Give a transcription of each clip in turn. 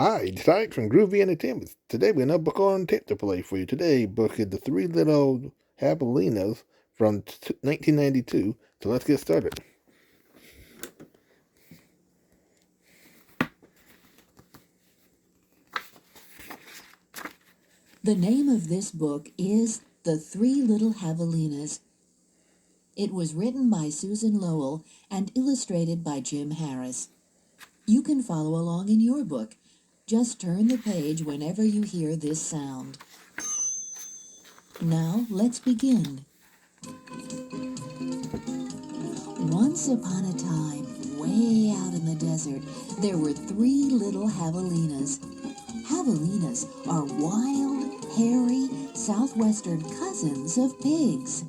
Hi, it's Alex from Groovy Entertainment. Today we have a book on tape to play for you. Today book is The Three Little Javelinas from 1992. So let's get started. The name of this book is The Three Little Javelinas. It was written by Susan Lowell and illustrated by Jim Harris. You can follow along in your book. Just turn the page whenever you hear this sound. Now let's begin. Once upon a time, way out in the desert, there were three little javelinas. Javelinas are wild, hairy, southwestern cousins of pigs.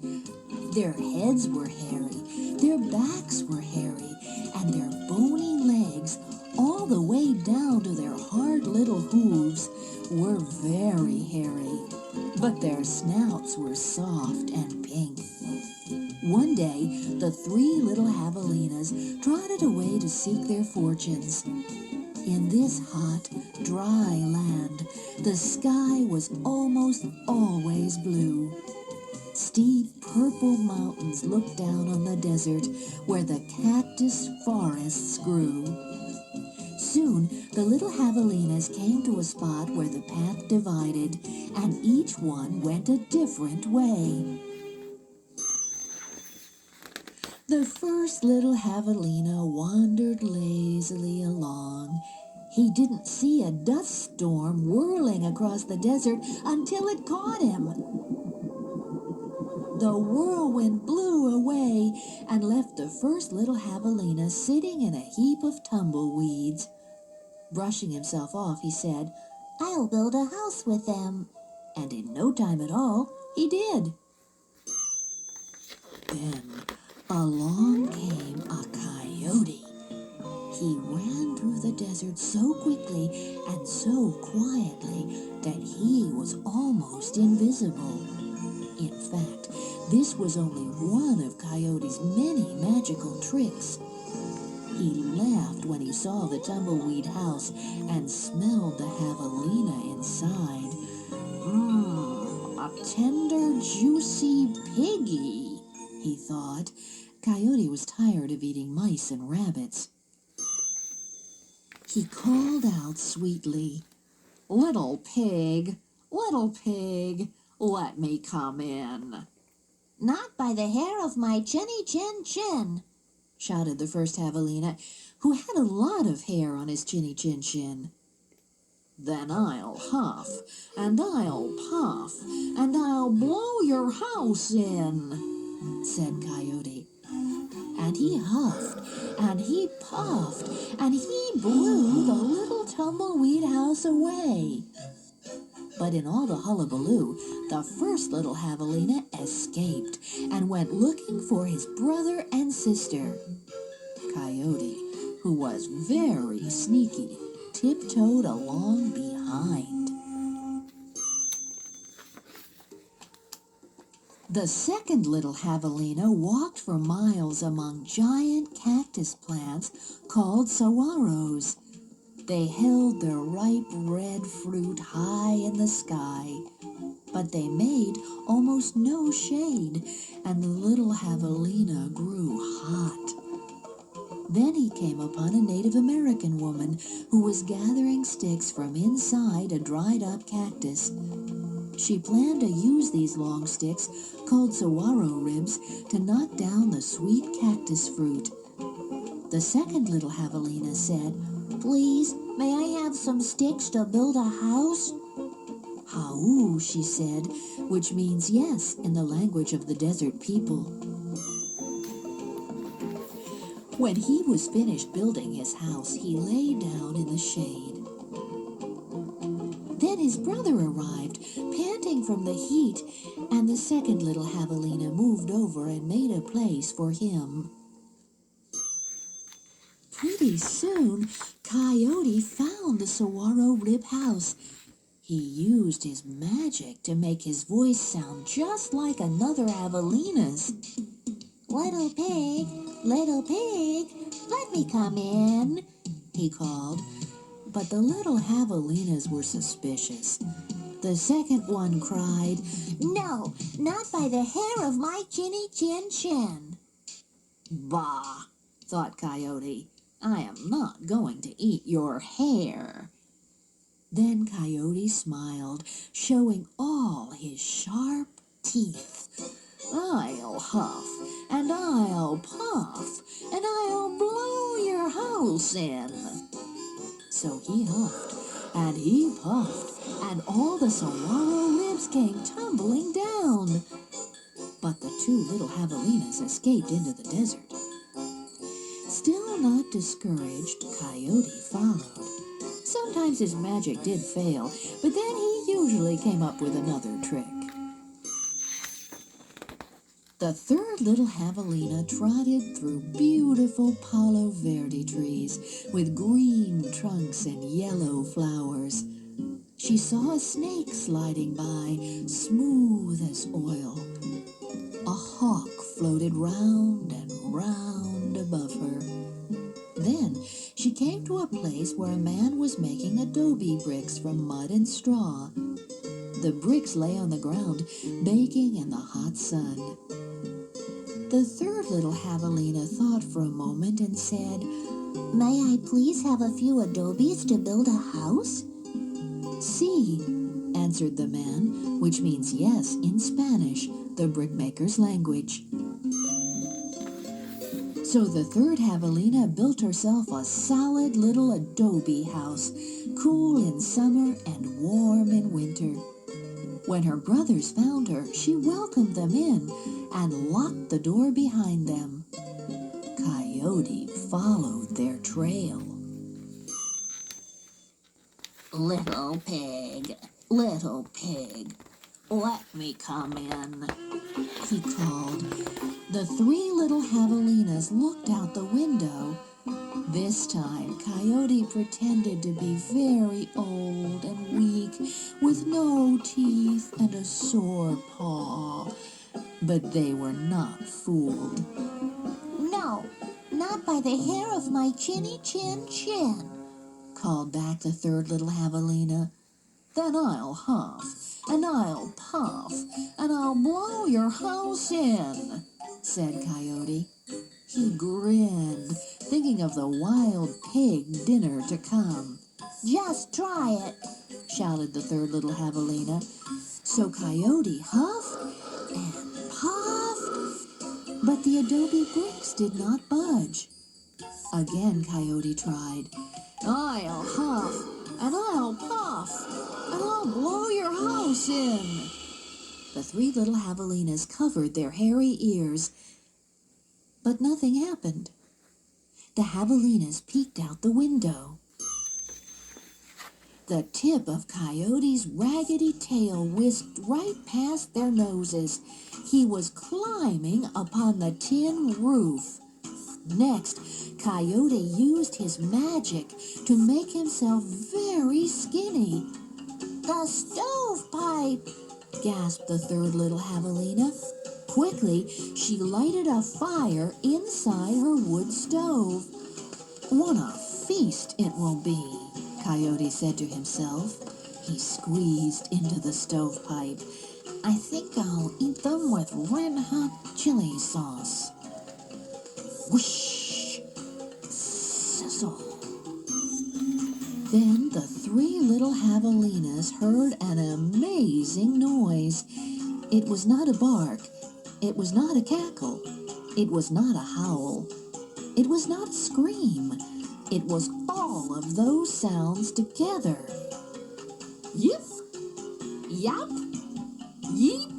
Their heads were hairy, their backs were hairy, and their bony legs, all the way down to their hard little hooves, were very hairy. But their snouts were soft and pink. One day, the three little javelinas trotted away to seek their fortunes. In this hot, dry land, the sky was almost always blue. Steep purple mountains looked down on the desert where the cactus forests grew. Soon, the little javelinas came to a spot where the path divided, and each one went a different way. The first little javelina wandered lazily along. He didn't see a dust storm whirling across the desert until it caught him. The whirlwind blew away and left the first little javelina sitting in a heap of tumbleweeds. Brushing himself off, he said, "I'll build a house with them." And in no time at all, he did. Then along came a coyote. He ran through the desert so quickly and so quietly that he was almost invisible. In fact, this was only one of Coyote's many magical tricks. He laughed when he saw the tumbleweed house and smelled the javelina inside. A tender, juicy piggy, he thought. Coyote was tired of eating mice and rabbits. He called out sweetly, little pig, let me come in." "Not by the hair of my chinny chin chin," shouted the first javelina, who had a lot of hair on his chinny chin chin. "Then I'll huff, and I'll puff, and I'll blow your house in," said Coyote. And he huffed, and he puffed, and he blew the little tumbleweed house away. But in all the hullabaloo, the first little javelina escaped and went looking for his brother and sister. Coyote, who was very sneaky, tiptoed along behind. The second little javelina walked for miles among giant cactus plants called saguaros. They held their ripe red fruit high in the sky, but they made almost no shade, and the little javelina grew hot. Then he came upon a Native American woman who was gathering sticks from inside a dried-up cactus. She planned to use these long sticks, called saguaro ribs, to knock down the sweet cactus fruit. The second little javelina said, "Please, may I have some sticks to build a house?" "Hau," she said, which means yes in the language of the desert people. When he was finished building his house, he lay down in the shade. Then his brother arrived, panting from the heat, and the second little javelina moved over and made a place for him. Pretty soon, Coyote found the saguaro rib house. He used his magic to make his voice sound just like another javelina's. Little pig, let me come in," he called. But the little javelinas were suspicious. The second one cried, "No, not by the hair of my chinny chin chin." "Bah," thought Coyote, "I am not going to eat your hair." Then Coyote smiled, showing all his sharp teeth. "I'll huff, and I'll puff, and I'll blow your house in." So he huffed, and he puffed, and all the saguaro ribs came tumbling down. But the two little javelinas escaped into the desert. Still not discouraged, Coyote followed. Sometimes his magic did fail, but then he usually came up with another trick. The third little javelina trotted through beautiful Palo Verde trees with green trunks and yellow flowers. She saw a snake sliding by, smooth as oil. A hawk floated round and round above her. Then she came to a place where a man was making adobe bricks from mud and straw. The bricks lay on the ground, baking in the hot sun. The third little javelina thought for a moment and said, "May I please have a few adobes to build a house?" "Sí," answered the man, which means yes in Spanish, the brickmaker's language. So the third javelina built herself a solid little adobe house, cool in summer and warm in winter. When her brothers found her, she welcomed them in and locked the door behind them. Coyote followed their trail. "Little pig, let me come in," he called. The three little javelinas looked out the window. This time, Coyote pretended to be very old and weak, with no teeth and a sore paw. But they were not fooled. "No, not by the hair of my chinny chin chin," called back the third little javelina. "Then I'll huff, and I'll puff, and I'll blow your house in," said Coyote. He grinned, thinking of the wild pig dinner to come. "Just try it," shouted the third little javelina. So Coyote huffed and puffed, but the adobe bricks did not budge. Again Coyote tried. "I'll huff, and I'll puff, and I'll blow your house in." The three little javelinas covered their hairy ears, but nothing happened. The javelinas peeked out the window. The tip of Coyote's raggedy tail whisked right past their noses. He was climbing upon the tin roof. Next, Coyote used his magic to make himself very skinny. "The stovepipe!" gasped the third little javelina. Quickly, she lighted a fire inside her wood stove. "What a feast it will be," Coyote said to himself. He squeezed into the stovepipe. "I think I'll eat them with red-hot chili sauce." Whoosh! Sizzle! Then the three little javelinas heard an amazing noise. It was not a bark. It was not a cackle. It was not a howl. It was not a scream. It was all of those sounds together. Yip! Yap! Yeep!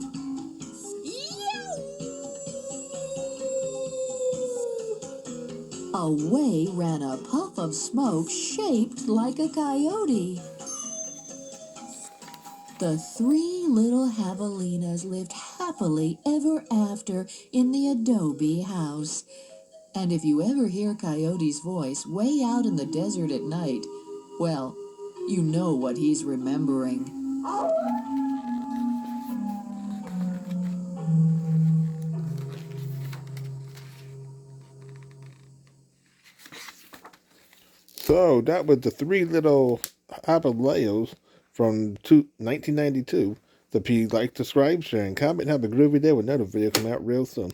Yow! Away ran a puff of smoke shaped like a coyote. The three little javelinas lived happily ever after in the adobe house. And if you ever hear Coyote's voice way out in the desert at night, well, you know what he's remembering. So that was the three little jabalillos from 1992. So if you like, subscribe, share, and comment, have a groovy day with another video coming out real soon.